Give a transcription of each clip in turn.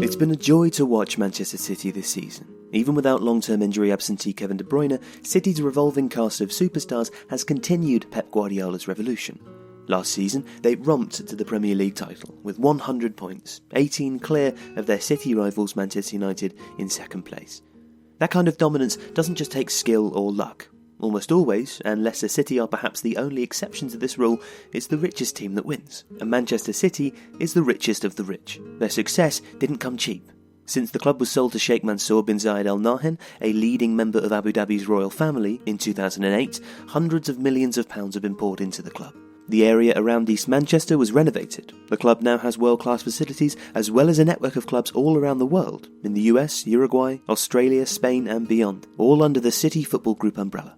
It's been a joy to watch Manchester City this season. Even without long-term injury absentee Kevin De Bruyne, City's revolving cast of superstars has continued Pep Guardiola's revolution. Last season, they romped to the Premier League title with 100 points, 18 clear of their City rivals Manchester United in second place. That kind of dominance doesn't just take skill or luck. Almost always, and Leicester City are perhaps the only exception to this rule, it's the richest team that wins, and Manchester City is the richest of the rich. Their success didn't come cheap. Since the club was sold to Sheikh Mansour bin Zayed Al Nahyan, a leading member of Abu Dhabi's royal family, in 2008, hundreds of millions of pounds have been poured into the club. The area around East Manchester was renovated. The club now has world-class facilities, as well as a network of clubs all around the world, in the US, Uruguay, Australia, Spain and beyond, all under the City Football Group umbrella.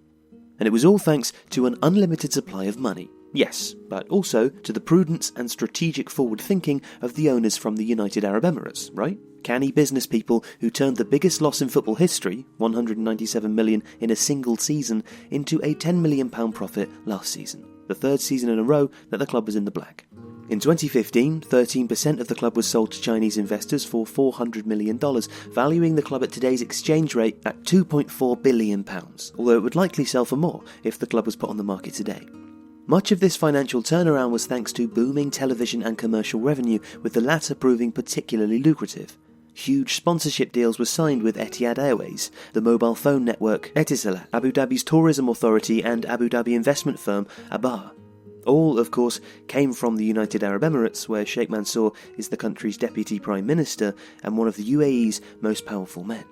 And it was all thanks to an unlimited supply of money. Yes, but also to the prudence and strategic forward thinking of the owners from the United Arab Emirates, right? Canny business people who turned the biggest loss in football history, £197 million in a single season, into a £10 million profit last season, the third season in a row that the club was in the black. In 2015, 13% of the club was sold to Chinese investors for $400 million, valuing the club at today's exchange rate at £2.4 billion, although it would likely sell for more if the club was put on the market today. Much of this financial turnaround was thanks to booming television and commercial revenue, with the latter proving particularly lucrative. Huge sponsorship deals were signed with Etihad Airways, the mobile phone network Etisalat, Abu Dhabi's tourism authority and Abu Dhabi investment firm Abar. All, of course, came from the United Arab Emirates, where Sheikh Mansour is the country's deputy prime minister and one of the UAE's most powerful men.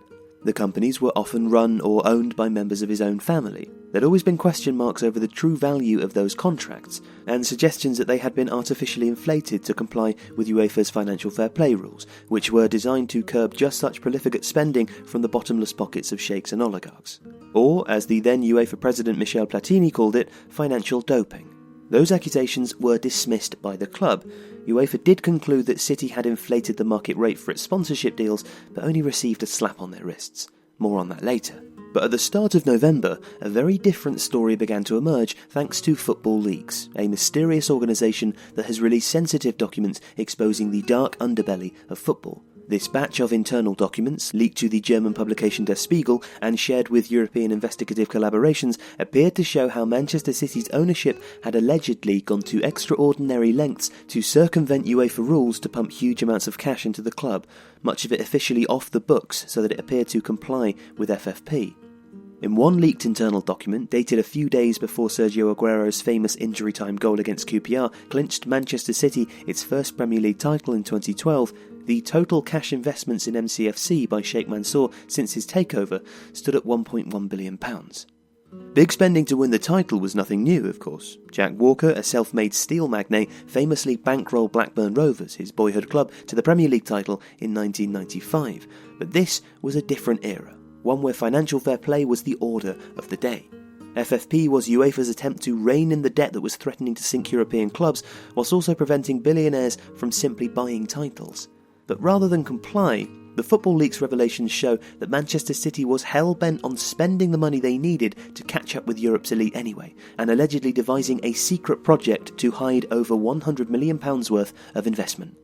The companies were often run or owned by members of his own family. There'd always been question marks over the true value of those contracts, and suggestions that they had been artificially inflated to comply with UEFA's Financial Fair-Play rules, which were designed to curb just such profligate spending from the bottomless pockets of sheikhs and oligarchs. Or, as the then UEFA president Michel Platini called it, financial doping. Those accusations were dismissed by the club. UEFA did conclude that City had inflated the market rate for its sponsorship deals, but only received a slap on their wrists. More on that later. But at the start of November, a very different story began to emerge thanks to Football Leaks, a mysterious organisation that has released sensitive documents exposing the dark underbelly of football. This batch of internal documents, leaked to the German publication Der Spiegel and shared with European investigative collaborations, appeared to show how Manchester City's ownership had allegedly gone to extraordinary lengths to circumvent UEFA rules to pump huge amounts of cash into the club, much of it officially off the books so that it appeared to comply with FFP. In one leaked internal document, dated a few days before Sergio Aguero's famous injury-time goal against QPR clinched Manchester City its first Premier League title in 2012, the total cash investments in MCFC by Sheikh Mansour since his takeover stood at £1.1 billion. Big spending to win the title was nothing new, of course. Jack Walker, a self-made steel magnate, famously bankrolled Blackburn Rovers, his boyhood club, to the Premier League title in 1995. But this was a different era, one where financial fair play was the order of the day. FFP was UEFA's attempt to rein in the debt that was threatening to sink European clubs, whilst also preventing billionaires from simply buying titles. But rather than comply, the Football Leaks revelations show that Manchester City was hell-bent on spending the money they needed to catch up with Europe's elite anyway, and allegedly devising a secret project to hide over £100 million worth of investment.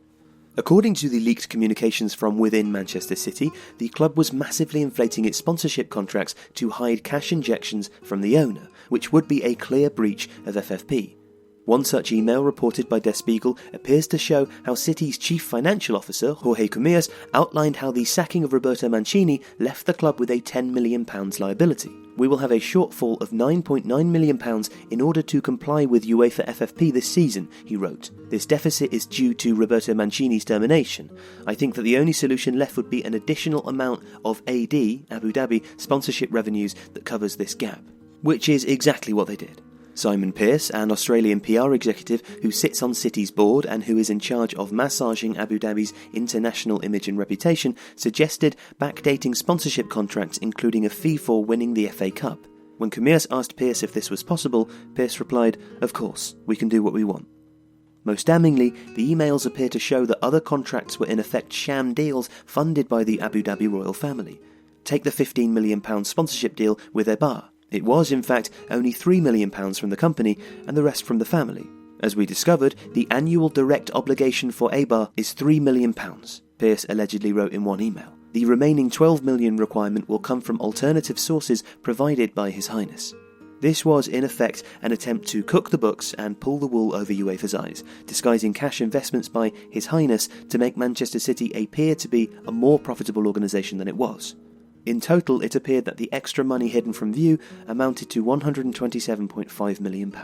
According to the leaked communications from within Manchester City, the club was massively inflating its sponsorship contracts to hide cash injections from the owner, which would be a clear breach of FFP. One such email reported by Der Spiegel appears to show how City's chief financial officer, Jorge Casillas, outlined how the sacking of Roberto Mancini left the club with a £10 million liability. We will have a shortfall of £9.9 million in order to comply with UEFA FFP this season, he wrote. This deficit is due to Roberto Mancini's termination. I think that the only solution left would be an additional amount of AD, Abu Dhabi, sponsorship revenues that covers this gap. Which is exactly what they did. Simon Pearce, an Australian PR executive who sits on City's board and who is in charge of massaging Abu Dhabi's international image and reputation, suggested backdating sponsorship contracts, including a fee for winning the FA Cup. When Casillas asked Pearce if this was possible, Pearce replied, "Of course, we can do what we want." Most damningly, the emails appear to show that other contracts were in effect sham deals funded by the Abu Dhabi royal family. Take the £15 million sponsorship deal with Abar. It was, in fact, only £3 million from the company and the rest from the family. As we discovered, the annual direct obligation for Eibar is £3 million, Pearce allegedly wrote in one email. The remaining £12 million requirement will come from alternative sources provided by His Highness. This was, in effect, an attempt to cook the books and pull the wool over UEFA's eyes, disguising cash investments by His Highness to make Manchester City appear to be a more profitable organisation than it was. In total, it appeared that the extra money hidden from view amounted to £127.5 million.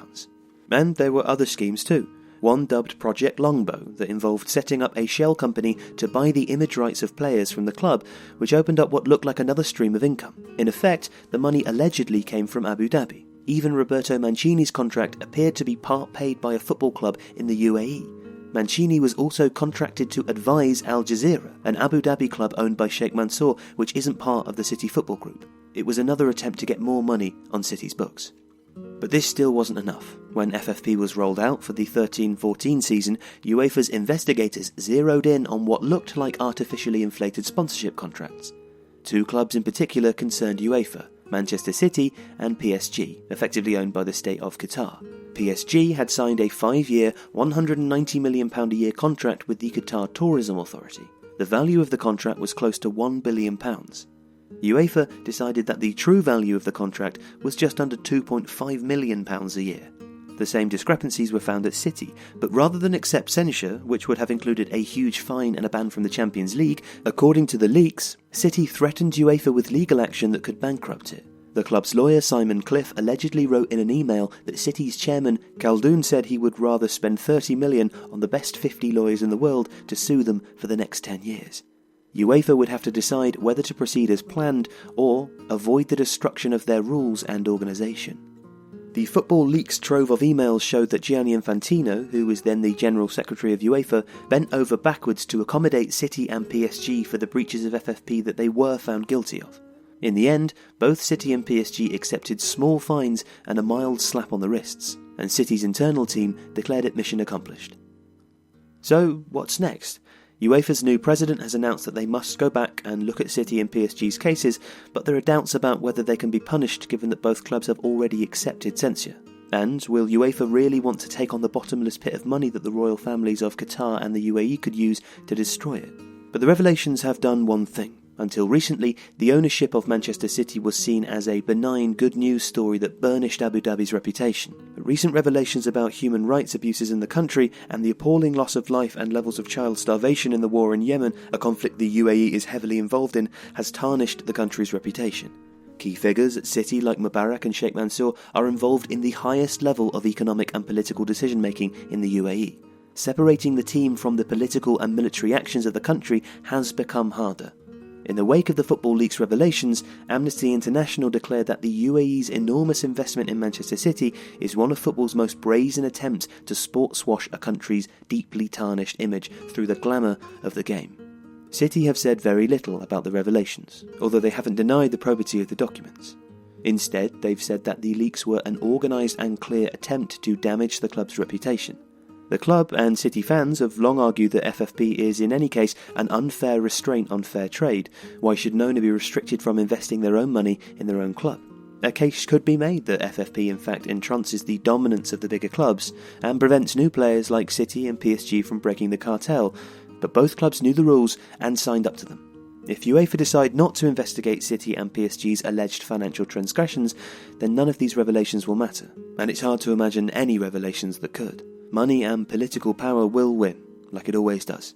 And there were other schemes too. One dubbed Project Longbow that involved setting up a shell company to buy the image rights of players from the club, which opened up what looked like another stream of income. In effect, the money allegedly came from Abu Dhabi. Even Roberto Mancini's contract appeared to be part paid by a football club in the UAE. Mancini was also contracted to advise Al Jazeera, an Abu Dhabi club owned by Sheikh Mansour, which isn't part of the City Football Group. It was another attempt to get more money on City's books. But this still wasn't enough. When FFP was rolled out for the 13-14 season, UEFA's investigators zeroed in on what looked like artificially inflated sponsorship contracts. Two clubs in particular concerned UEFA, Manchester City and PSG, effectively owned by the state of Qatar. PSG had signed a 5-year, £190 million a year contract with the Qatar Tourism Authority. The value of the contract was close to £1 billion. UEFA decided that the true value of the contract was just under £2.5 million a year. The same discrepancies were found at City, but rather than accept censure, which would have included a huge fine and a ban from the Champions League, according to the leaks, City threatened UEFA with legal action that could bankrupt it. The club's lawyer Simon Cliff allegedly wrote in an email that City's chairman Khaldoon said he would rather spend £30 million on the best 50 lawyers in the world to sue them for the next 10 years. UEFA would have to decide whether to proceed as planned or avoid the destruction of their rules and organisation. The Football Leaks trove of emails showed that Gianni Infantino, who was then the General Secretary of UEFA, bent over backwards to accommodate City and PSG for the breaches of FFP that they were found guilty of. In the end, both City and PSG accepted small fines and a mild slap on the wrists, and City's internal team declared it mission accomplished. So, what's next? UEFA's new president has announced that they must go back and look at City and PSG's cases, but there are doubts about whether they can be punished given that both clubs have already accepted censure. And will UEFA really want to take on the bottomless pit of money that the royal families of Qatar and the UAE could use to destroy it? But the revelations have done one thing. Until recently, the ownership of Manchester City was seen as a benign good news story that burnished Abu Dhabi's reputation. But recent revelations about human rights abuses in the country and the appalling loss of life and levels of child starvation in the war in Yemen, a conflict the UAE is heavily involved in, has tarnished the country's reputation. Key figures at City like Mubarak and Sheikh Mansour are involved in the highest level of economic and political decision-making in the UAE. Separating the team from the political and military actions of the country has become harder. In the wake of the Football Leaks revelations, Amnesty International declared that the UAE's enormous investment in Manchester City is one of football's most brazen attempts to sportswash a country's deeply tarnished image through the glamour of the game. City have said very little about the revelations, although they haven't denied the probity of the documents. Instead, they've said that the leaks were an organised and clear attempt to damage the club's reputation. The club and City fans have long argued that FFP is, in any case, an unfair restraint on fair trade. Why should no one be restricted from investing their own money in their own club? A case could be made that FFP in fact entrances the dominance of the bigger clubs and prevents new players like City and PSG from breaking the cartel, but both clubs knew the rules and signed up to them. If UEFA decide not to investigate City and PSG's alleged financial transgressions, then none of these revelations will matter, and it's hard to imagine any revelations that could. Money and political power will win, like it always does.